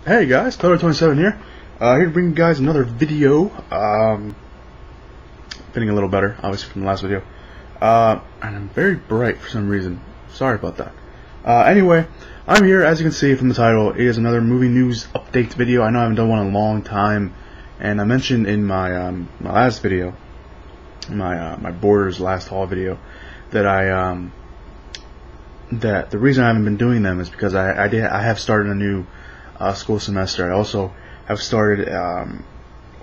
Hey guys, Thor 27 here. Here to bring you guys another video. Feeling a little better, obviously, from the last video. And I'm very bright for some reason. Sorry about that. Anyway, I'm here, as you can see from the title. It is another movie news update video. I know I haven't done one in a long time, and I mentioned in my my last video, my Borders last haul video, that that the reason I haven't been doing them is because I have started a new school semester. I also have started I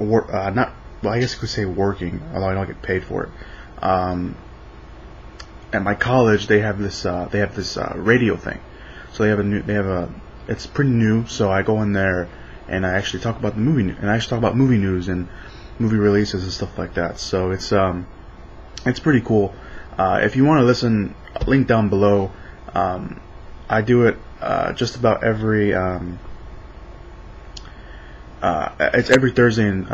guess you could say working, although I don't get paid for it. At my college, they have this radio thing. So it's pretty new. So I go in there and I actually talk about movie news and movie releases and stuff like that. So it's pretty cool. If you want to listen, link down below. I do it just about every it's every Thursday and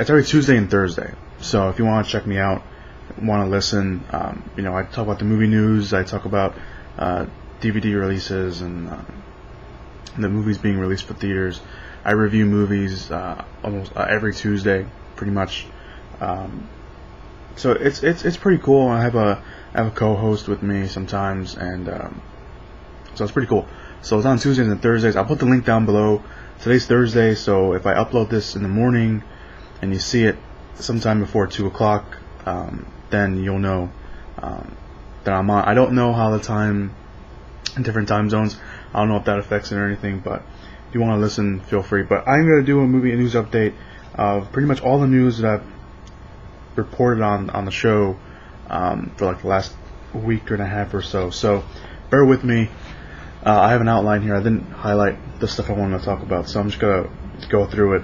it's every Tuesday and Thursday. So if you want to check me out, want to listen, you know, I talk about the movie news. I talk about DVD releases and the movies being released for theaters. I review movies almost every Tuesday, pretty much. So it's pretty cool. I have a co-host with me sometimes, and so it's pretty cool. So it's on Tuesdays and Thursdays. I'll put the link down below. Today's Thursday, so if I upload this in the morning and you see it sometime before 2 o'clock, then you'll know that I'm on. I don't know how the time in different time zones. I don't know if that affects it or anything, but if you want to listen, feel free. But I'm going to do a movie news update of pretty much all the news that I've reported on the show for like the last week and a half or so. So bear with me. I have an outline here. I didn't highlight the stuff I wanted to talk about, so I'm just gonna go through it.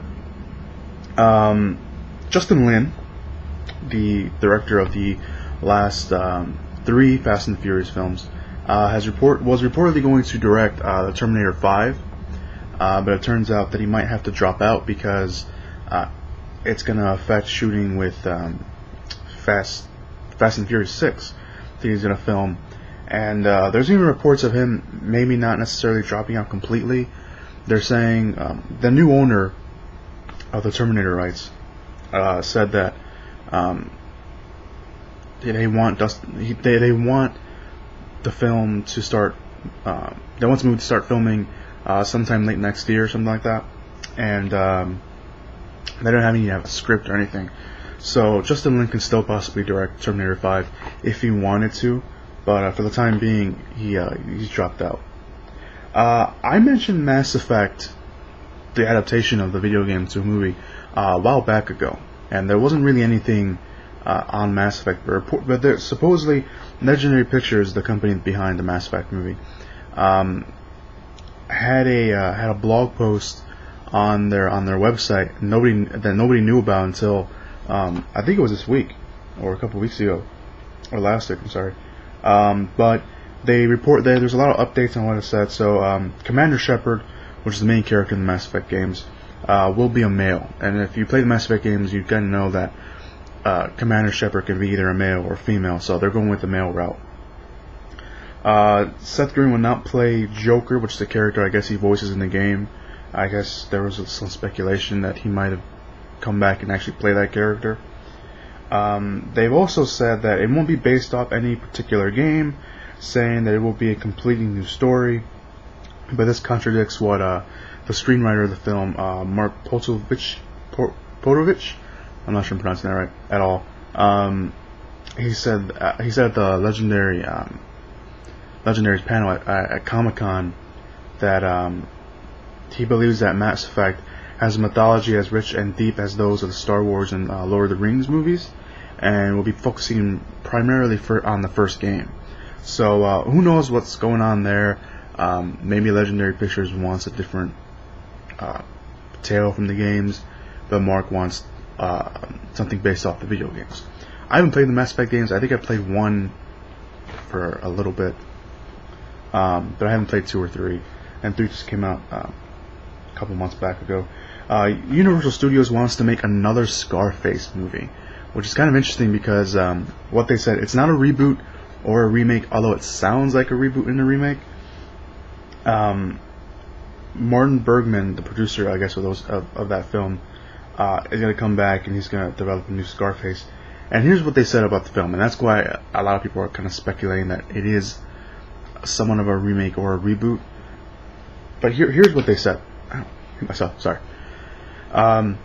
Justin Lin, the director of the last 3 Fast and Furious films, was reportedly going to direct the Terminator 5, but it turns out that he might have to drop out because it's going to affect shooting with Fast and Furious 6 that he's going to film. And there's even reports of him maybe not necessarily dropping out completely. They're saying the new owner of the Terminator rights said that they want the film to start. They want the movie to start filming sometime late next year or something like that. And they don't even have a script or anything. So Justin Lin can still possibly direct Terminator 5 if he wanted to. But for the time being, he's dropped out. I mentioned Mass Effect, the adaptation of the video game to a movie, a while back ago, and there wasn't really anything on Mass Effect. But supposedly, Legendary Pictures, the company behind the Mass Effect movie, had a blog post on their website that nobody knew about until I think it was this week or a couple weeks ago or last week. I'm sorry. But they report that there's a lot of updates on what it said. So Commander Shepard, which is the main character in the Mass Effect games, will be a male. And if you play the Mass Effect games, you kind of know that Commander Shepard can be either a male or a female. So they're going with the male route. Seth Green will not play Joker, which is the character I guess he voices in the game. I guess there was some speculation that he might have come back and actually play that character. They've also said that it won't be based off any particular game, saying that it will be a completely new story. But this contradicts what the screenwriter of the film, Mark Potovich, I'm not sure I'm pronouncing that right at all. He said at the Legendary's panel at Comic-Con that he believes that Mass Effect has a mythology as rich and deep as those of the Star Wars and Lord of the Rings movies, and will be focusing primarily on the first game. So who knows what's going on there? Maybe Legendary Pictures wants a different tale from the games, but Mark wants something based off the video games. I haven't played the Mass Effect games. I think I played 1 for a little bit, but I haven't played 2 or 3, and 3 just came out a couple months back ago. Universal Studios wants to make another Scarface movie, which is kind of interesting because what they said, it's not a reboot or a remake, although it sounds like a reboot and a remake. Martin Bergman, the producer, I guess, of that film, is going to come back and he's going to develop a new Scarface. And here's what they said about the film, and that's why a lot of people are kind of speculating that it is somewhat of a remake or a reboot. But here's what they said. I hit myself, sorry. I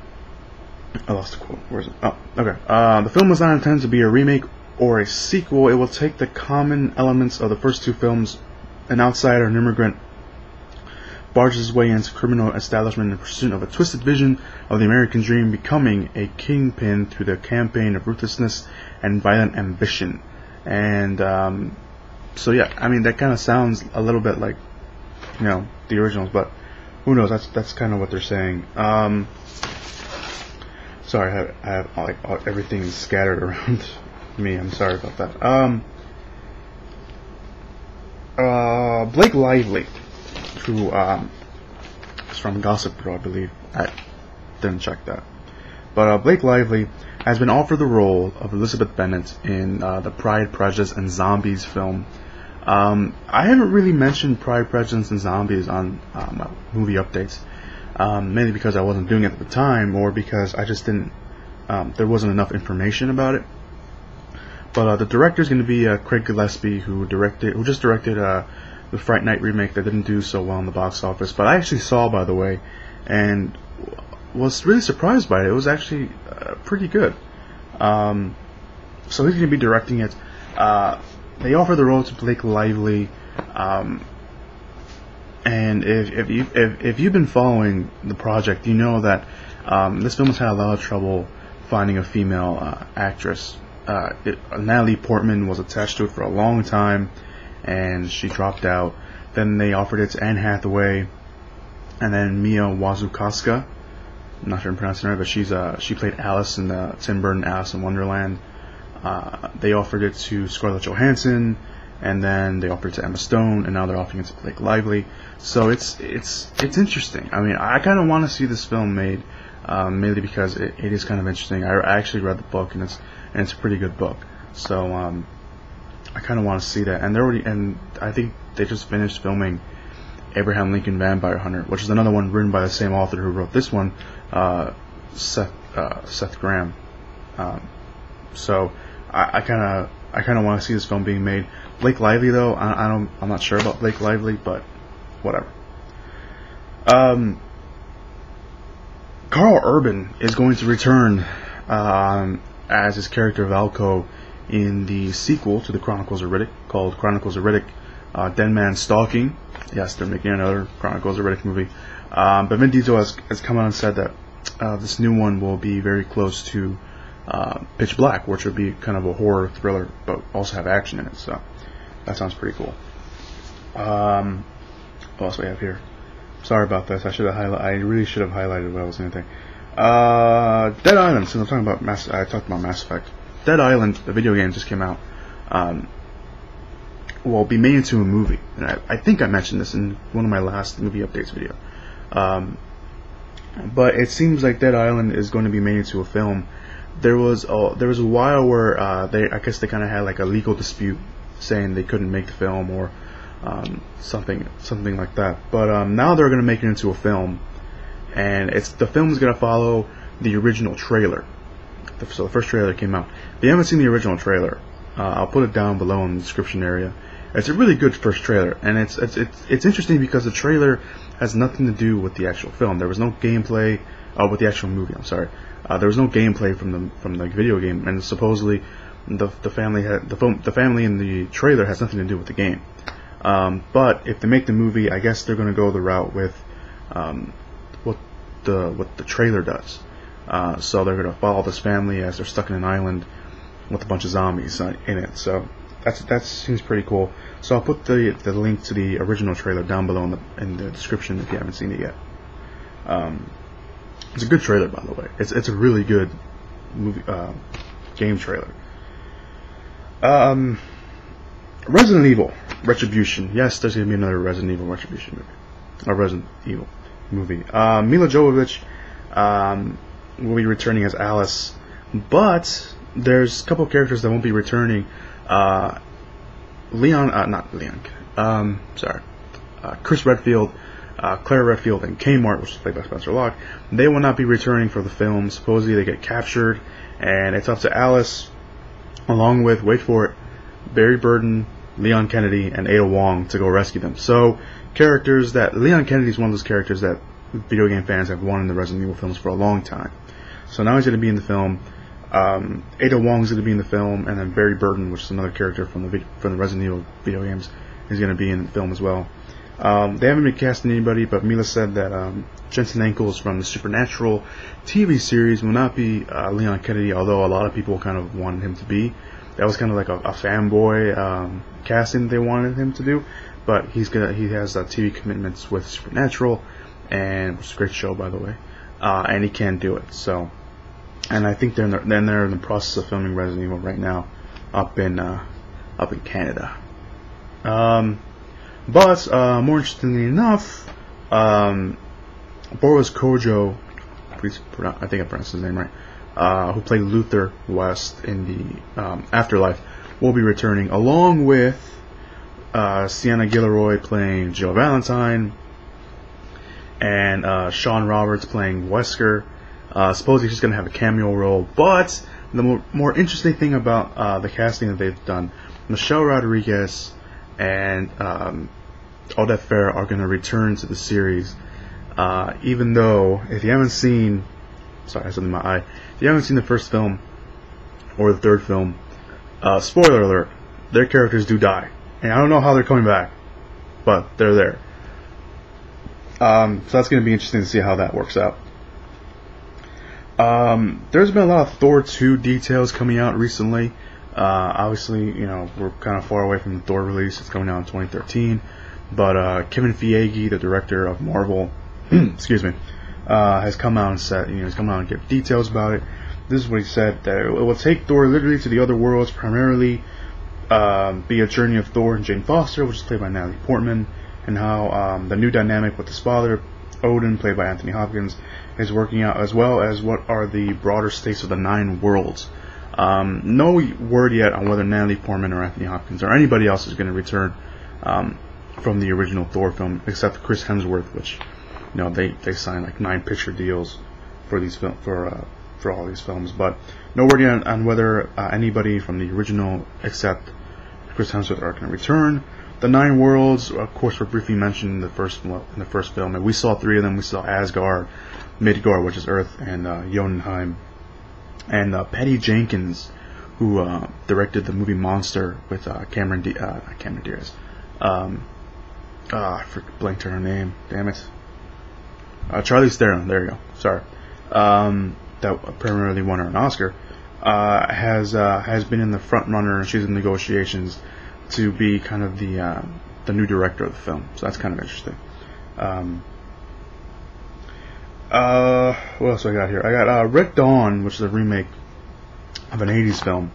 lost the quote. Where is it? Oh, okay. The film was not intended to be a remake or a sequel. It will take the common elements of the first two films. An outsider, an immigrant, barges his way into criminal establishment in pursuit of a twisted vision of the American dream, becoming a kingpin through the campaign of ruthlessness and violent ambition. And so yeah, I mean that kind of sounds a little bit like, you know, the originals, but who knows? That's kind of what they're saying. Sorry, I have like everything scattered around me. I'm sorry about that. Blake Lively, who is from Gossip Girl, I believe. I didn't check that. But Blake Lively has been offered the role of Elizabeth Bennet in the Pride, Prejudice, and Zombies film. I haven't really mentioned Pride, Prejudice, and Zombies on my movie updates, mainly because I wasn't doing it at the time, or because I just didn't. There wasn't enough information about it. But the director is going to be Craig Gillespie, who just directed the Fright Night remake that didn't do so well in the box office. But I actually saw, by the way, and was really surprised by it. It was actually pretty good. So he's going to be directing it. They offer the role to Blake Lively, and if you've been following the project, you know that this film has had a lot of trouble finding a female actress. Natalie Portman was attached to it for a long time, and she dropped out. Then they offered it to Anne Hathaway, and then Mia Wasikowska. I'm not sure I'm pronouncing it right, but she played Alice in the Tim Burton Alice in Wonderland. They offered it to Scarlett Johansson, and then they offered it to Emma Stone, and now they're offering it to Blake Lively. So it's interesting. I mean, I kind of want to see this film made, mainly because it is kind of interesting. I actually read the book, and it's a pretty good book. So I kind of want to see that. And I think they just finished filming Abraham Lincoln Vampire Hunter, which is another one written by the same author who wrote this one, Seth Graham. So I kind of want to see this film being made. Blake Lively, though, I'm not sure about Blake Lively, but whatever. Carl Urban is going to return as his character Valko in the sequel to the Chronicles of Riddick, called Chronicles of Riddick, Dead Man Stalking. Yes, they're making another Chronicles of Riddick movie. But Vin Diesel has come out and said that this new one will be very close to Pitch Black, which would be kind of a horror thriller, but also have action in it. So that sounds pretty cool. What else do we have here? Sorry about this. I really should have highlighted what I was going to say. Dead Island. Since I'm talking about I talked about Mass Effect. Dead Island, the video game, just came out. Will be made into a movie, and I think I mentioned this in one of my last movie updates video. But it seems like Dead Island is going to be made into a film. There was a while where I guess they kind of had like a legal dispute, saying they couldn't make the film or something like that. But now they're going to make it into a film, and the film is going to follow the original trailer. So the first trailer came out. If you haven't seen the original trailer, I'll put it down below in the description area. It's a really good first trailer, and it's interesting because the trailer has nothing to do with the actual film. There was no gameplay with the actual movie. I'm sorry. There was no gameplay from the video game, and supposedly the family in the trailer has nothing to do with the game. But if they make the movie, I guess they're going to go the route with what the trailer does. So they're going to follow this family as they're stuck in an island with a bunch of zombies in it. So that seems pretty cool. So I'll put the link to the original trailer down below in the description if you haven't seen it yet. It's a good trailer, by the way. It's a really good movie game trailer. Resident Evil Retribution. Yes, there's going to be another Resident Evil Retribution movie. Or Resident Evil movie. Mila Jovovich will be returning as Alice, but there's a couple of characters that won't be returning. Chris Redfield Claire Redfield and Kmart, which is played by Spencer Locke, they will not be returning for the film. Supposedly they get captured, and it's up to Alice, along with, wait for it, Barry Burton, Leon Kennedy, and Ada Wong to go rescue them. So, characters that... Leon Kennedy is one of those characters that video game fans have wanted in the Resident Evil films for a long time. So now he's going to be in the film. Ada Wong is going to be in the film, and then Barry Burton, which is another character from the Resident Evil video games, is going to be in the film as well. They haven't been casting anybody, but Mila said that Jensen Ackles from the Supernatural TV series will not be Leon Kennedy, although a lot of people kind of wanted him to be. That was kind of like a fanboy casting they wanted him to do, but he has TV commitments with Supernatural, and it's a great show, by the way, and he can't do it. So, and I think they're in the process of filming Resident Evil right now, up in Canada. But more interestingly enough, Boris Kojo, I think I pronounced his name right, who played Luther West in the Afterlife, will be returning, along with Sienna Gilroy playing Jill Valentine, and Sean Roberts playing Wesker. Supposedly she's going to have a cameo role, but the more interesting thing about the casting that they've done, Michelle Rodriguez and Odette Fair are going to return to the series, even though, if you haven't seen... Sorry, I had something in my eye. If you haven't seen the first film, or the third film, spoiler alert, their characters do die. And I don't know how they're coming back, but they're there. So that's going to be interesting to see how that works out. There's been a lot of Thor II details coming out recently. Obviously, we're kind of far away from the Thor release. It's coming out in 2013. But Kevin Feige, the director of Marvel, excuse me, has come out and said, he's come out and give details about it. This is what he said: that it will take Thor literally to the other worlds, primarily be a journey of Thor and Jane Foster, which is played by Natalie Portman, and how the new dynamic with his father, Odin, played by Anthony Hopkins, is working out, as well as what are the broader stakes of the 9 worlds. No word yet on whether Natalie Portman or Anthony Hopkins or anybody else is going to return from the original Thor film, except Chris Hemsworth, which they signed like 9 picture deals for these for all these films, but no word yet on whether anybody from the original except Chris Hemsworth are going to return. The 9 worlds, of course, were briefly mentioned in the first film, and we saw 3 of them. We saw Asgard, Midgard, which is Earth, and Jotunheim, and Patty Jenkins, who directed the movie Monster with Cameron Diaz. I blanked her name. Damn it. Charlize Theron. There you go. Sorry. That primarily won her an Oscar. Has been in the front runner. She's in negotiations to be kind of the new director of the film. So that's kind of interesting. What else do I got here? I got Red Dawn, which is a remake of an 80s film.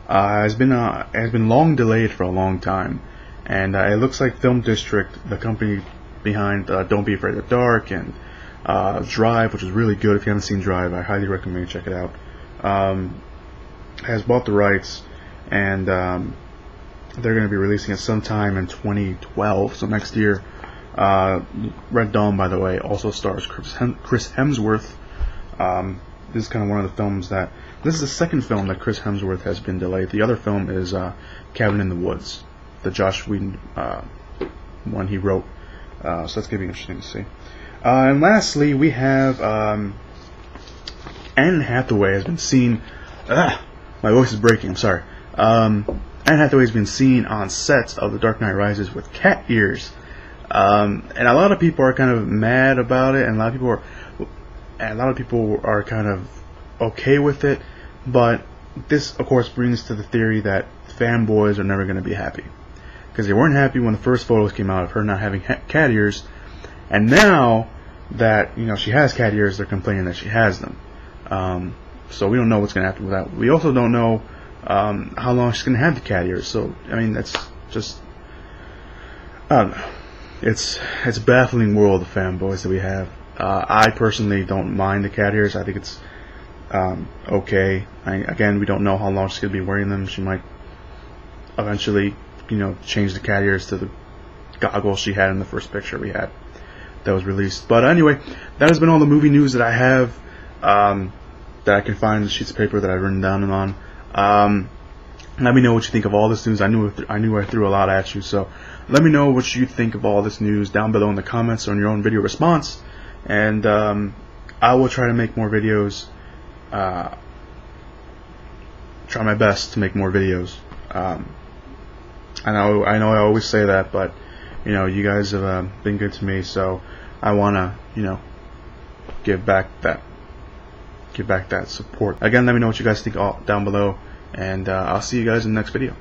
Has been long delayed for a long time, and it looks like Film District, the company behind Don't Be Afraid of the Dark and Drive, which is really good. If you haven't seen Drive, I highly recommend you check it out. Has bought the rights, and they're going to be releasing it sometime in 2012, so next year. Red Dawn, by the way, also stars Chris Hemsworth. This is kind of one of the films that... This is the second film that Chris Hemsworth has been delayed. The other film is Cabin in the Woods, the Josh Whedon one he wrote. So that's going to be interesting to see. And lastly, we have Anne Hathaway has been seen... my voice is breaking, I'm sorry. Anne Hathaway has been seen on sets of The Dark Knight Rises with cat ears. And a lot of people are kind of mad about it, and a lot of people are kind of okay with it. But this, of course, brings to the theory that fanboys are never going to be happy, because they weren't happy when the first photos came out of her not having cat ears, and now that she has cat ears, they're complaining that she has them. So we don't know what's going to happen with that. We also don't know how long she's going to have the cat ears. So I mean, that's just, I don't know. It's a baffling world of fanboys that we have. I personally don't mind the cat ears. I think it's okay. Again, we don't know how long she's going to be wearing them. She might eventually, change the cat ears to the goggles she had in the first picture we had. that was released. But anyway, that has been all the movie news that I have, that I can find in the sheets of paper that I've written down and on. Let me know what you think of all this news. I knew I threw a lot at you, so let me know what you think of all this news down below in the comments or in your own video response, and I will try to make more videos. Try my best to make more videos. I know I always say that, but you know, you guys have been good to me, so I wanna, you know, give back that support. Again, let me know what you guys think down below, and I'll see you guys in the next video.